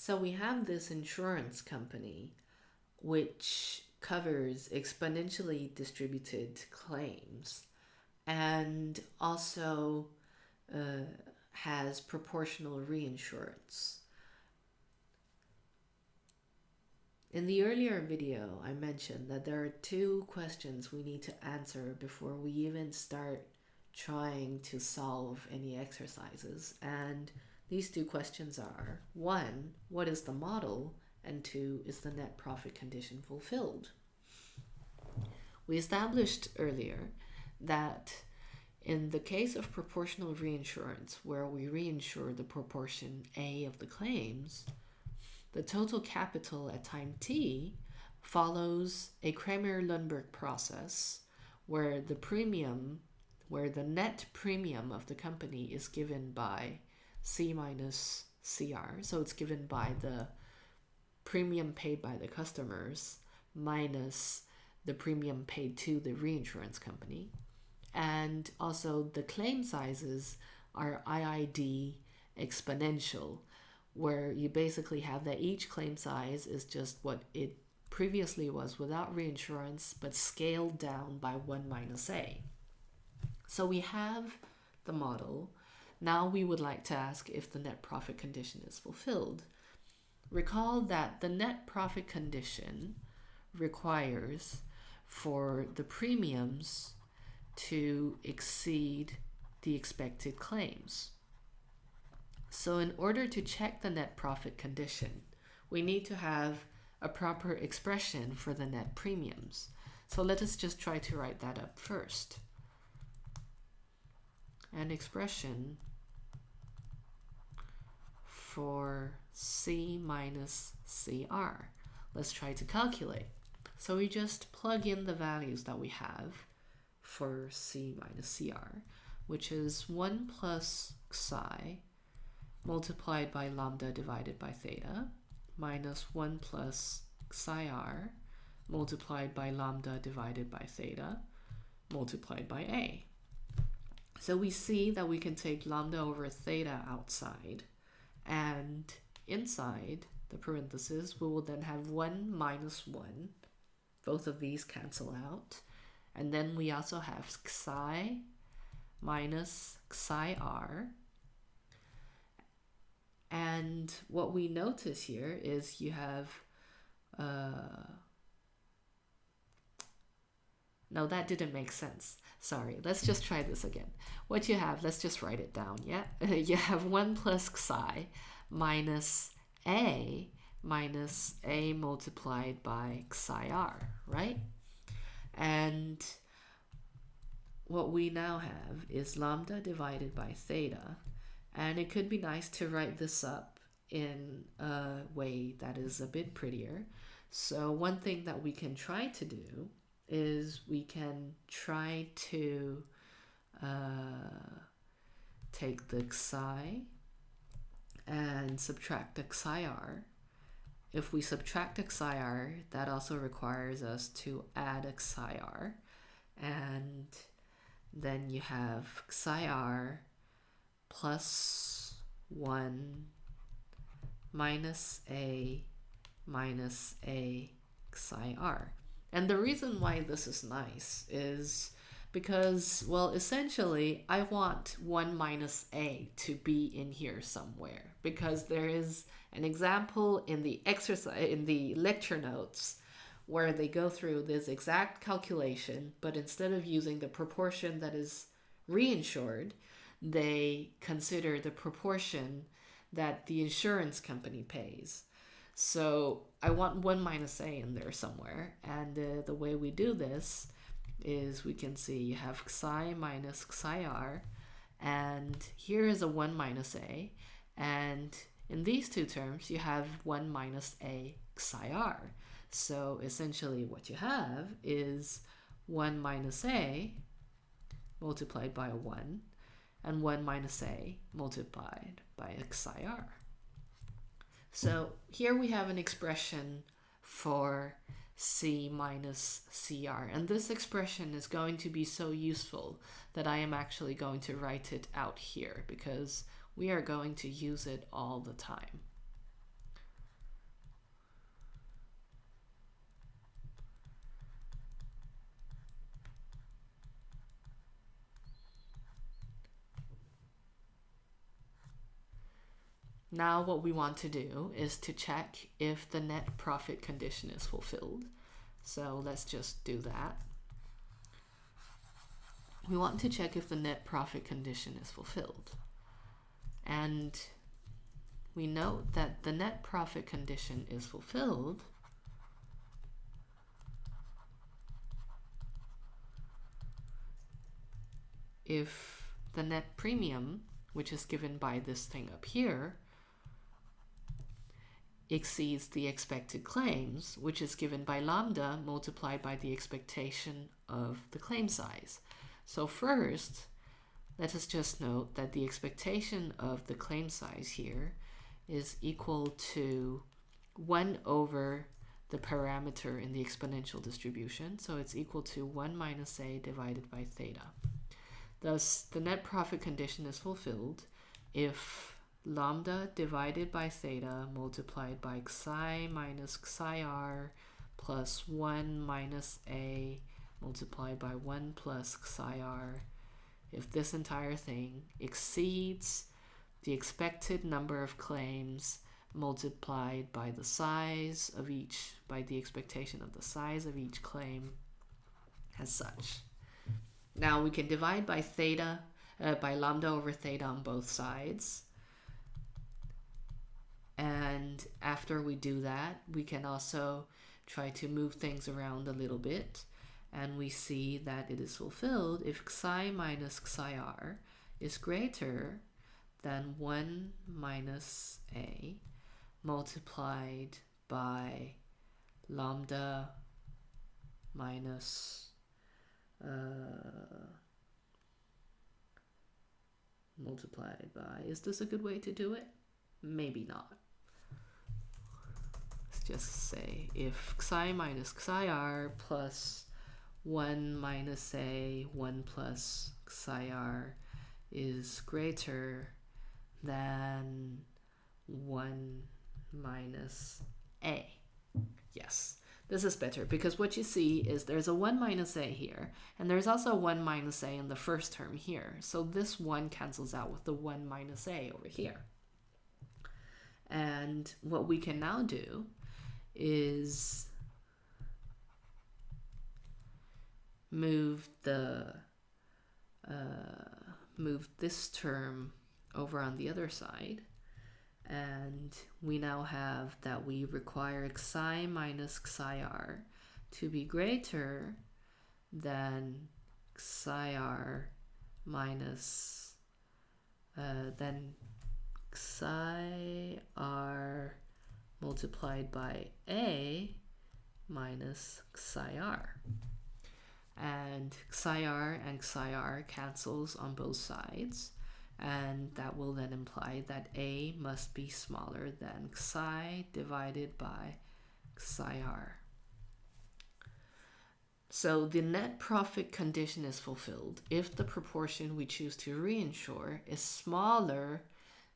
So we have this insurance company which covers exponentially distributed claims and also has proportional reinsurance. In the earlier video, I mentioned that there are two questions we need to answer before we even start trying to solve any exercises. And these two questions are, one, what is the model? And two, is the net profit condition fulfilled? We established earlier that in the case of proportional reinsurance, where we reinsure the proportion A of the claims, the total capital at time t follows a Kramer-Lundberg process where the net premium of the company is given by C minus CR. So it's given by the premium paid by the customers minus the premium paid to the reinsurance company. And also the claim sizes are IID exponential, where you basically have that each claim size is just what it previously was without reinsurance, but scaled down by 1 minus A. So we have the model. Now we would like to ask if the net profit condition is fulfilled. Recall that the net profit condition requires for the premiums to exceed the expected claims. So in order to check the net profit condition, we need to have a proper expression for the net premiums. So let us just try to write that up first. An expression for C minus CR. Let's try to calculate. So we just plug in the values that we have for C minus CR, which is 1 plus psi multiplied by lambda divided by theta minus 1 plus psi r multiplied by lambda divided by theta multiplied by A. So we see that we can take lambda over theta outside, and inside the parentheses we will then have 1 minus 1. Both of these cancel out. And then we also have psi minus psi r. And what we notice here is you have, no, that didn't make sense. Sorry, let's just try this again. What you have, let's just write it down, yeah? You have 1 plus psi minus A multiplied by psi r, right? And what we now have is lambda divided by theta. And it could be nice to write this up in a way that is a bit prettier. So one thing that we can try to do is we can try to take the psi and subtract the psi r. If we subtract a psi r, that also requires us to add a psi r. And then you have psi r plus 1 minus A psi r. And the reason why this is nice is because, well, essentially I want 1 minus A to be in here somewhere, because there is an example in the exercise, in the lecture notes, where they go through this exact calculation, but instead of using the proportion that is reinsured, they consider the proportion that the insurance company pays. So I want 1 minus A in there somewhere. And the way we do this is we can see you have psi minus psi r, and here is a 1 minus A. And in these two terms, you have 1 minus A psi r. So essentially what you have is 1 minus A multiplied by a 1, and 1 minus A multiplied by a psi r. So here we have an expression for C minus CR, and this expression is going to be so useful that I am actually going to write it out here, because we are going to use it all the time. Now what we want to do is to check if the net profit condition is fulfilled. So let's just do that. We want to check if the net profit condition is fulfilled. And we note that the net profit condition is fulfilled if the net premium, which is given by this thing up here, exceeds the expected claims, which is given by lambda multiplied by the expectation of the claim size. So first, let us just note that the expectation of the claim size here is equal to 1 over the parameter in the exponential distribution. So it's equal to 1 minus a divided by theta. Thus, the net profit condition is fulfilled if lambda divided by theta multiplied by xi minus xi r plus 1 minus a multiplied by 1 plus xi r, if this entire thing exceeds the expected number of claims multiplied by the size of each, by the expectation of the size of each claim as such. Now we can divide by theta, by lambda over theta on both sides. And after we do that, we can also try to move things around a little bit. And we see that it is fulfilled if xi minus xi r is greater than 1 minus a multiplied by lambda minus multiplied by, is this a good way to do it? Maybe not. Let's just say if xi minus xi r plus 1 minus a 1 plus xi r is greater than 1 minus a. Yes, this is better because what you see is there's a 1 minus a here, and there's also 1 minus a in the first term here. So this 1 cancels out with the 1 minus a over here. And what we can now do is move this term over on the other side, and we now have that we require xi minus xi r to be greater than xi r minus than xi r multiplied by a minus xi r. And xi r cancels on both sides, and that will then imply that a must be smaller than xi divided by xi r. So the net profit condition is fulfilled if the proportion we choose to reinsure is smaller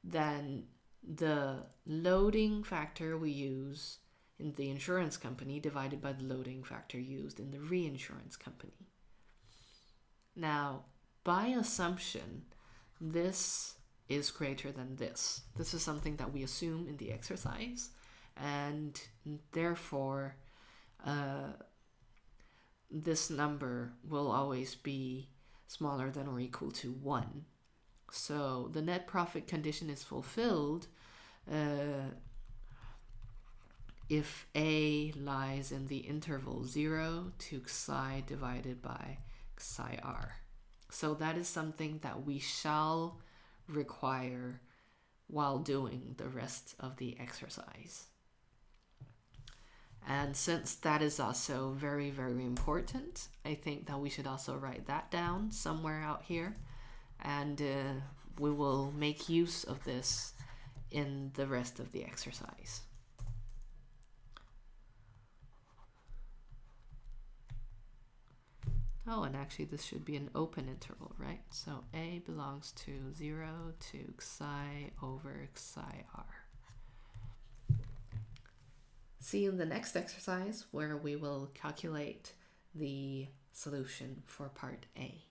than the loading factor we use in the insurance company divided by the loading factor used in the reinsurance company. Now, by assumption, this is greater than this. This is something that we assume in the exercise, and therefore this number will always be smaller than or equal to 1. So the net profit condition is fulfilled if a lies in the interval 0 to xi divided by xi r. So that is something that we shall require while doing the rest of the exercise. And since that is also very, very important, I think that we should also write that down somewhere out here, and we will make use of this in the rest of the exercise. Oh, and actually this should be an open interval, right? So a belongs to 0 to xi over xi r. See you in the next exercise where we will calculate the solution for part A.